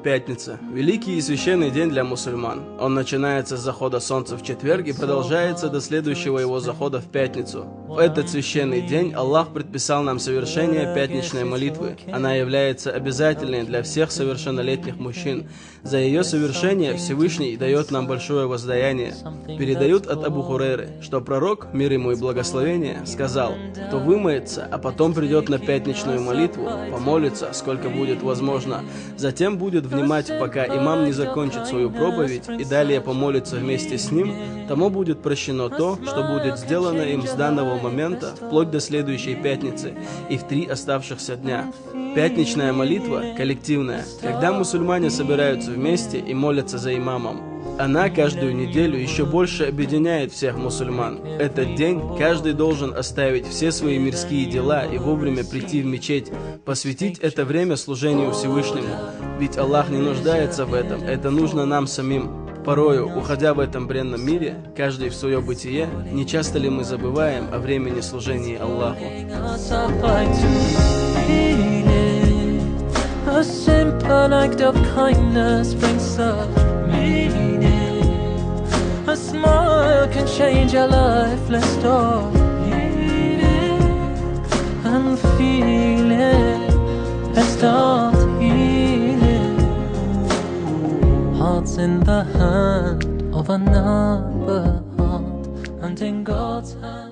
Пятница. Великий и священный день для мусульман. Он начинается с захода солнца в четверг и продолжается до следующего его захода в пятницу. В этот священный день Аллах предписал нам совершение пятничной молитвы. Она является обязательной для всех совершеннолетних мужчин. За ее совершение Всевышний дает нам большое воздаяние. Передают от Абу Хурейры, что пророк, мир ему и благословение, сказал: кто вымоется, а потом придет на пятничную молитву, помолится, сколько будет возможно, затем будет внимать, пока имам не закончит свою проповедь, и далее помолится вместе с ним, тому будет прощено то, что будет сделано им с данного момента вплоть до следующей пятницы и в 3 оставшихся дня. Пятничная молитва коллективная, когда мусульмане собираются вместе и молятся за имамом. Она каждую неделю еще больше объединяет всех мусульман. Этот день каждый должен оставить все свои мирские дела и вовремя прийти в мечеть, посвятить это время служению Всевышнему. Ведь Аллах не нуждается в этом, это нужно нам самим. Порою, уходя в этом бренном мире, каждый в свое бытие, не часто ли мы забываем о времени служения Аллаху? A simple act of kindness brings such meaning. A smile can change a life. Let's start healing and feeling. Let's start healing. Hearts in the hand of another heart, and in God's hand.